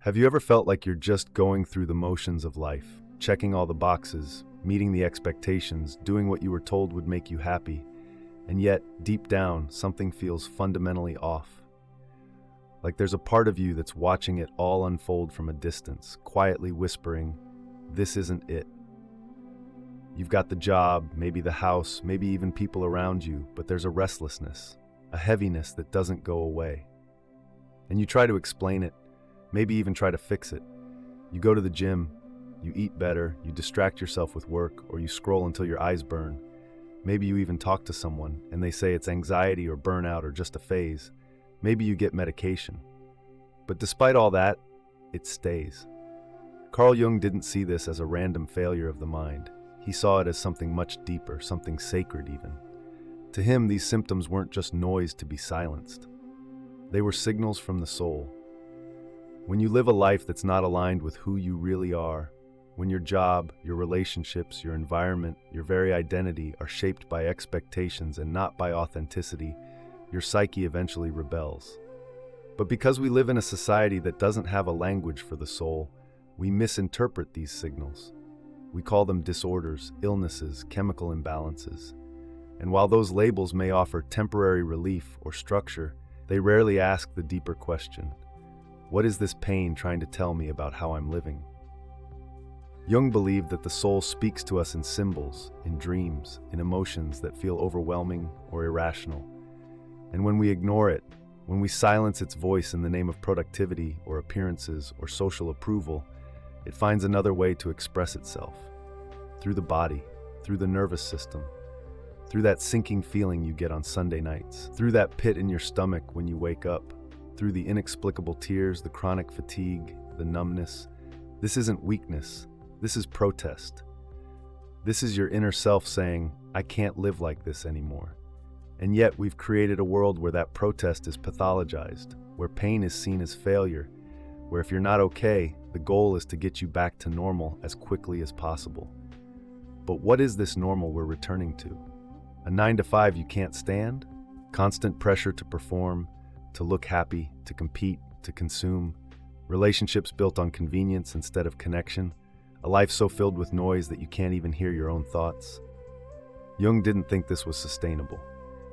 Have you ever felt like you're just going through the motions of life, checking all the boxes, meeting the expectations, doing what you were told would make you happy, and yet, deep down, something feels fundamentally off? Like there's a part of you that's watching it all unfold from a distance, quietly whispering, "This isn't it." You've got the job, maybe the house, maybe even people around you, but there's a restlessness, a heaviness that doesn't go away. And you try to explain it, maybe even try to fix it. You go to the gym, you eat better, you distract yourself with work, or you scroll until your eyes burn. Maybe you even talk to someone, and they say it's anxiety or burnout or just a phase. Maybe you get medication. But despite all that, it stays. Carl Jung didn't see this as a random failure of the mind. He saw it as something much deeper, something sacred even. To him, these symptoms weren't just noise to be silenced. They were signals from the soul. When you live a life that's not aligned with who you really are, when your job, your relationships, your environment, your very identity are shaped by expectations and not by authenticity, your psyche eventually rebels. But because we live in a society that doesn't have a language for the soul, we misinterpret these signals. We call them disorders, illnesses, chemical imbalances. And while those labels may offer temporary relief or structure, they rarely ask the deeper question: what is this pain trying to tell me about how I'm living? Jung believed that the soul speaks to us in symbols, in dreams, in emotions that feel overwhelming or irrational. And when we ignore it, when we silence its voice in the name of productivity or appearances or social approval, it finds another way to express itself. Through the body, through the nervous system, through that sinking feeling you get on Sunday nights, through that pit in your stomach when you wake up, through the inexplicable tears, the chronic fatigue, the numbness. This isn't weakness, this is protest. This is your inner self saying, "I can't live like this anymore." And yet we've created a world where that protest is pathologized, where pain is seen as failure, where if you're not okay, the goal is to get you back to normal as quickly as possible. But what is this normal we're returning to? A 9 to 5 you can't stand? Constant pressure to perform, to look happy, to compete, to consume, relationships built on convenience instead of connection, a life so filled with noise that you can't even hear your own thoughts. Jung didn't think this was sustainable.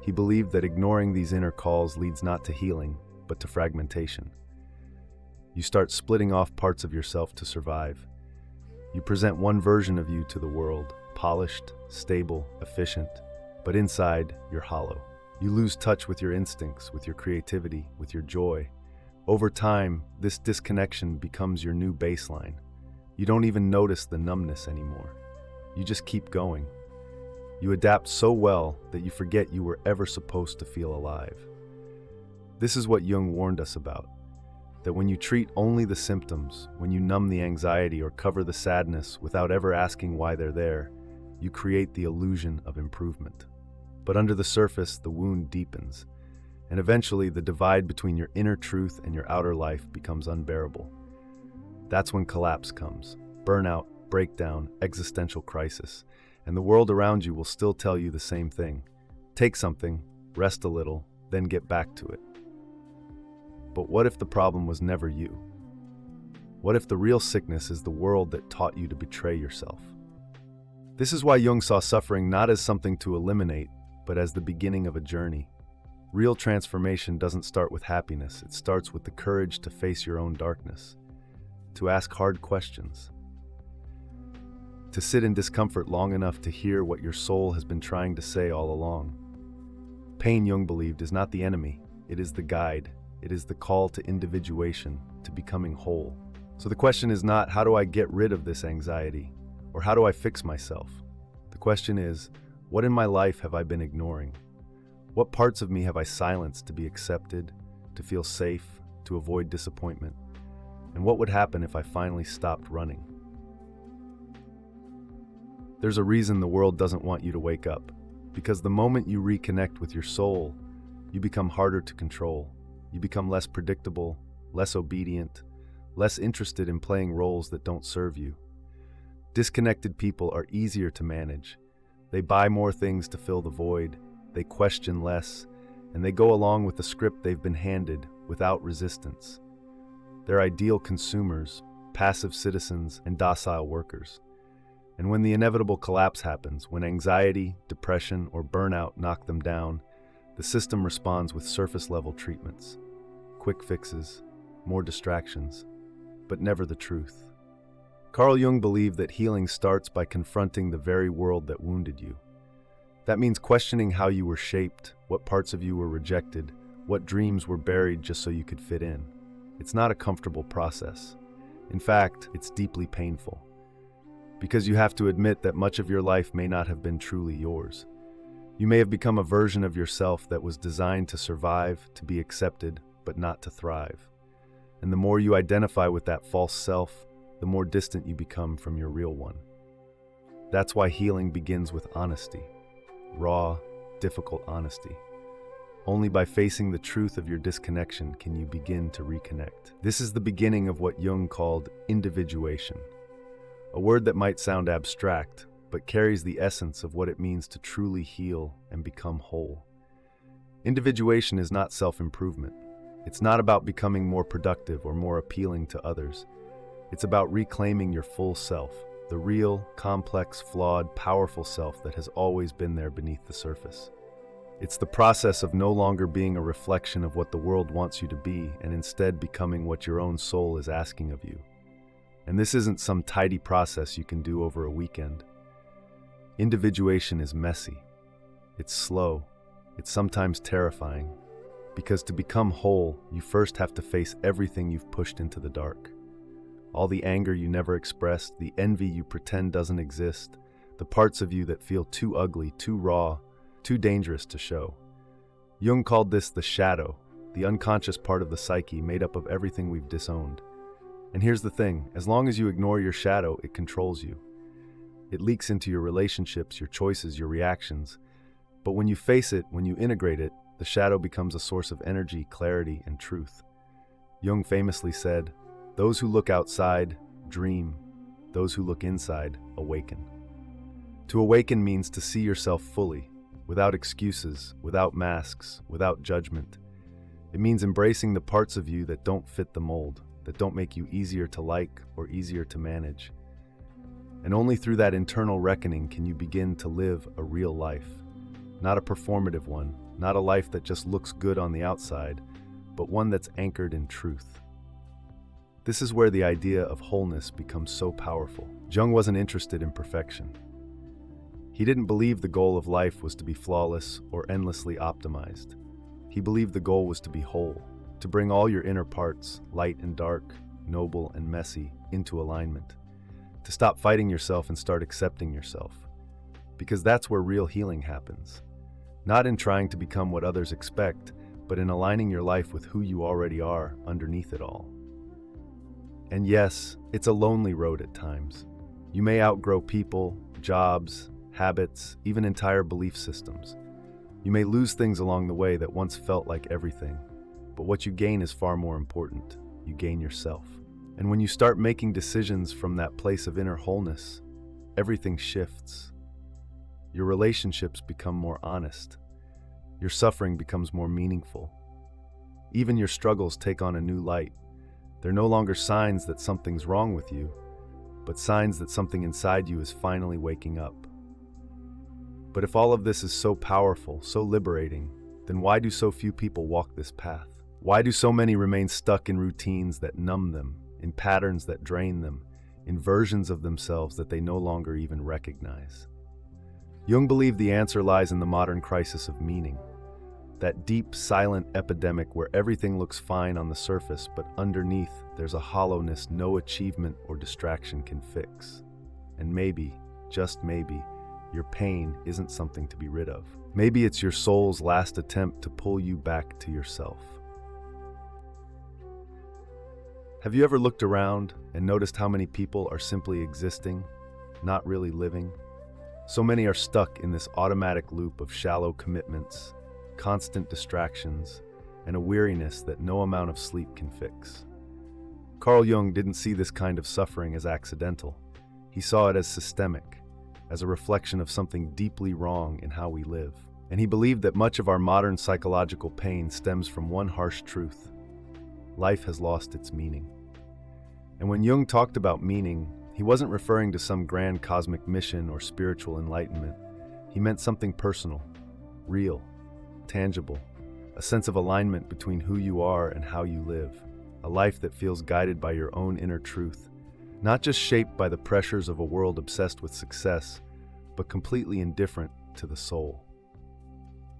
He believed that ignoring these inner calls leads not to healing, but to fragmentation. You start splitting off parts of yourself to survive. You present one version of you to the world, polished, stable, efficient, but inside, you're hollow. You lose touch with your instincts, with your creativity, with your joy. Over time, this disconnection becomes your new baseline. You don't even notice the numbness anymore. You just keep going. You adapt so well that you forget you were ever supposed to feel alive. This is what Jung warned us about, that when you treat only the symptoms, when you numb the anxiety or cover the sadness without ever asking why they're there, you create the illusion of improvement. But under the surface, the wound deepens, and eventually the divide between your inner truth and your outer life becomes unbearable. That's when collapse comes: burnout, breakdown, existential crisis, and the world around you will still tell you the same thing. Take something, rest a little, then get back to it. But what if the problem was never you? What if the real sickness is the world that taught you to betray yourself? This is why Jung saw suffering not as something to eliminate, but as the beginning of a journey. Real transformation doesn't start with happiness, it starts with the courage to face your own darkness, to ask hard questions, to sit in discomfort long enough to hear what your soul has been trying to say all along. Pain, Jung believed, is not the enemy, it is the guide. It is the call to individuation, to becoming whole. So the question is not, how do I get rid of this anxiety? Or how do I fix myself? The question is, what in my life have I been ignoring? What parts of me have I silenced to be accepted, to feel safe, to avoid disappointment? And what would happen if I finally stopped running? There's a reason the world doesn't want you to wake up, because the moment you reconnect with your soul, you become harder to control. You become less predictable, less obedient, less interested in playing roles that don't serve you. Disconnected people are easier to manage. They buy more things to fill the void, they question less, and they go along with the script they've been handed without resistance. They're ideal consumers, passive citizens, and docile workers. And when the inevitable collapse happens, when anxiety, depression, or burnout knock them down, the system responds with surface-level treatments, quick fixes, more distractions, but never the truth. Carl Jung believed that healing starts by confronting the very world that wounded you. That means questioning how you were shaped, what parts of you were rejected, what dreams were buried just so you could fit in. It's not a comfortable process. In fact, it's deeply painful. Because you have to admit that much of your life may not have been truly yours. You may have become a version of yourself that was designed to survive, to be accepted, but not to thrive. And the more you identify with that false self, the more distant you become from your real one. That's why healing begins with honesty. Raw, difficult honesty. Only by facing the truth of your disconnection can you begin to reconnect. This is the beginning of what Jung called individuation. A word that might sound abstract, but carries the essence of what it means to truly heal and become whole. Individuation is not self-improvement. It's not about becoming more productive or more appealing to others. It's about reclaiming your full self, the real, complex, flawed, powerful self that has always been there beneath the surface. It's the process of no longer being a reflection of what the world wants you to be and instead becoming what your own soul is asking of you. And this isn't some tidy process you can do over a weekend. Individuation is messy. It's slow. It's sometimes terrifying. Because to become whole, you first have to face everything you've pushed into the dark. All the anger you never expressed, the envy you pretend doesn't exist, the parts of you that feel too ugly, too raw, too dangerous to show. Jung called this the shadow, the unconscious part of the psyche made up of everything we've disowned. And here's the thing, as long as you ignore your shadow, it controls you. It leaks into your relationships, your choices, your reactions. But when you face it, when you integrate it, the shadow becomes a source of energy, clarity, and truth. Jung famously said, "Those who look outside, dream. Those who look inside, awaken." To awaken means to see yourself fully, without excuses, without masks, without judgment. It means embracing the parts of you that don't fit the mold, that don't make you easier to like or easier to manage. And only through that internal reckoning can you begin to live a real life. Not a performative one, not a life that just looks good on the outside, but one that's anchored in truth. This is where the idea of wholeness becomes so powerful. Jung wasn't interested in perfection. He didn't believe the goal of life was to be flawless or endlessly optimized. He believed the goal was to be whole, to bring all your inner parts, light and dark, noble and messy, into alignment. To stop fighting yourself and start accepting yourself. Because that's where real healing happens. Not in trying to become what others expect, but in aligning your life with who you already are underneath it all. And yes, it's a lonely road at times. You may outgrow people, jobs, habits, even entire belief systems. You may lose things along the way that once felt like everything. But what you gain is far more important. You gain yourself. And when you start making decisions from that place of inner wholeness, everything shifts. Your relationships become more honest. Your suffering becomes more meaningful. Even your struggles take on a new light. They're no longer signs that something's wrong with you, but signs that something inside you is finally waking up. But if all of this is so powerful, so liberating, then why do so few people walk this path? Why do so many remain stuck in routines that numb them, in patterns that drain them, in versions of themselves that they no longer even recognize? Jung believed the answer lies in the modern crisis of meaning, that deep, silent epidemic where everything looks fine on the surface, but underneath there's a hollowness no achievement or distraction can fix. And maybe, just maybe, your pain isn't something to be rid of. Maybe it's your soul's last attempt to pull you back to yourself. Have you ever looked around and noticed how many people are simply existing, not really living? So many are stuck in this automatic loop of shallow commitments, constant distractions, and a weariness that no amount of sleep can fix. Carl Jung didn't see this kind of suffering as accidental. He saw it as systemic, as a reflection of something deeply wrong in how we live. And he believed that much of our modern psychological pain stems from one harsh truth. life has lost its meaning. And when Jung talked about meaning, he wasn't referring to some grand cosmic mission or spiritual enlightenment. He meant something personal, real, tangible, a sense of alignment between who you are and how you live, a life that feels guided by your own inner truth, not just shaped by the pressures of a world obsessed with success, but completely indifferent to the soul.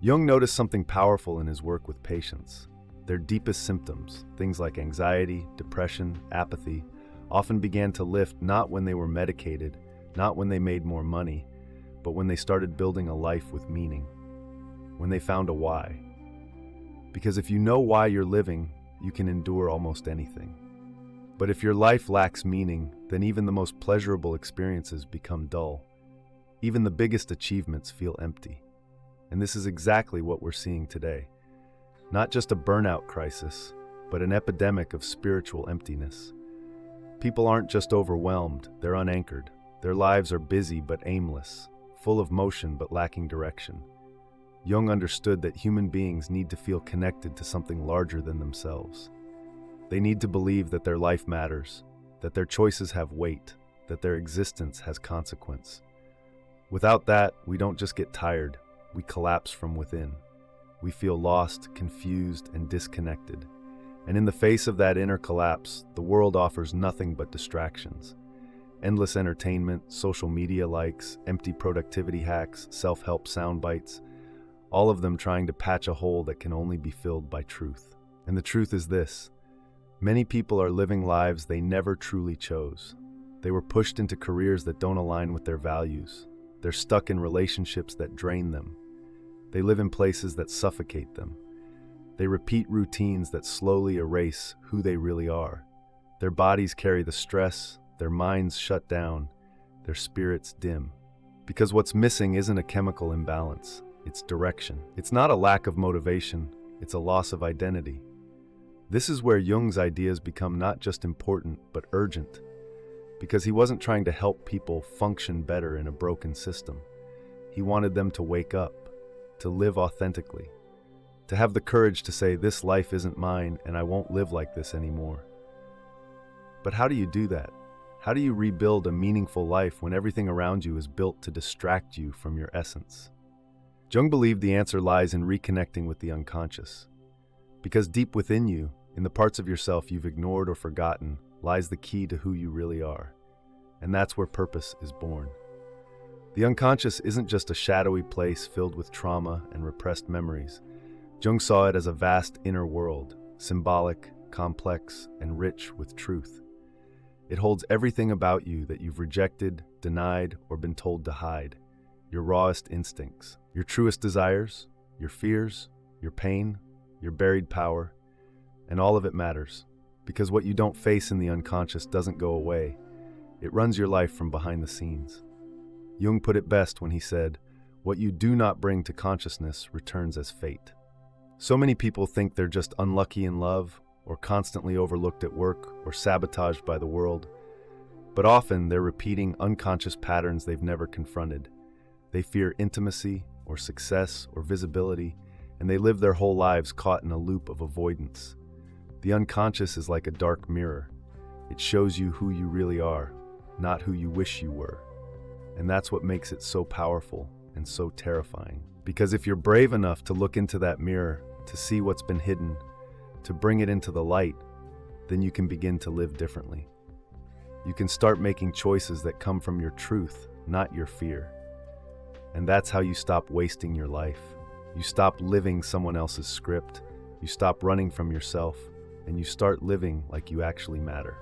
Jung noticed something powerful in his work with patients. Their deepest symptoms, things like anxiety, depression, apathy, often began to lift not when they were medicated, not when they made more money, but when they started building a life with meaning, when they found a why. Because if you know why you're living, you can endure almost anything. But if your life lacks meaning, then even the most pleasurable experiences become dull. Even the biggest achievements feel empty. And this is exactly what we're seeing today. Not just a burnout crisis, but an epidemic of spiritual emptiness. People aren't just overwhelmed, they're unanchored. Their lives are busy but aimless, full of motion but lacking direction. Jung understood that human beings need to feel connected to something larger than themselves. They need to believe that their life matters, that their choices have weight, that their existence has consequence. Without that, we don't just get tired, we collapse from within. We feel lost, confused, and disconnected. And in the face of that inner collapse, the world offers nothing but distractions. Endless entertainment, social media likes, empty productivity hacks, self-help sound bites, all of them trying to patch a hole that can only be filled by truth. And the truth is this: many people are living lives they never truly chose. They were pushed into careers that don't align with their values. They're stuck in relationships that drain them. They live in places that suffocate them. They repeat routines that slowly erase who they really are. Their bodies carry the stress, their minds shut down, their spirits dim. Because what's missing isn't a chemical imbalance, it's direction. It's not a lack of motivation, it's a loss of identity. This is where Jung's ideas become not just important, but urgent. Because he wasn't trying to help people function better in a broken system. He wanted them to wake up, to live authentically, to have the courage to say, this life isn't mine and I won't live like this anymore. But how do you do that? How do you rebuild a meaningful life when everything around you is built to distract you from your essence? Jung believed the answer lies in reconnecting with the unconscious. Because deep within you, in the parts of yourself you've ignored or forgotten, lies the key to who you really are. And that's where purpose is born. The unconscious isn't just a shadowy place filled with trauma and repressed memories. Jung saw it as a vast inner world, symbolic, complex, and rich with truth. It holds everything about you that you've rejected, denied, or been told to hide. Your rawest instincts, your truest desires, your fears, your pain, your buried power, and all of it matters. Because what you don't face in the unconscious doesn't go away. It runs your life from behind the scenes. Jung put it best when he said, "What you do not bring to consciousness returns as fate." So many people think they're just unlucky in love, or constantly overlooked at work, or sabotaged by the world. But often they're repeating unconscious patterns they've never confronted. They fear intimacy, or success, or visibility, and they live their whole lives caught in a loop of avoidance. The unconscious is like a dark mirror. It shows you who you really are, not who you wish you were. And that's what makes it so powerful and so terrifying. Because if you're brave enough to look into that mirror, to see what's been hidden, to bring it into the light, then you can begin to live differently. You can start making choices that come from your truth, not your fear. And that's how you stop wasting your life. You stop living someone else's script. You stop running from yourself, and you start living like you actually matter.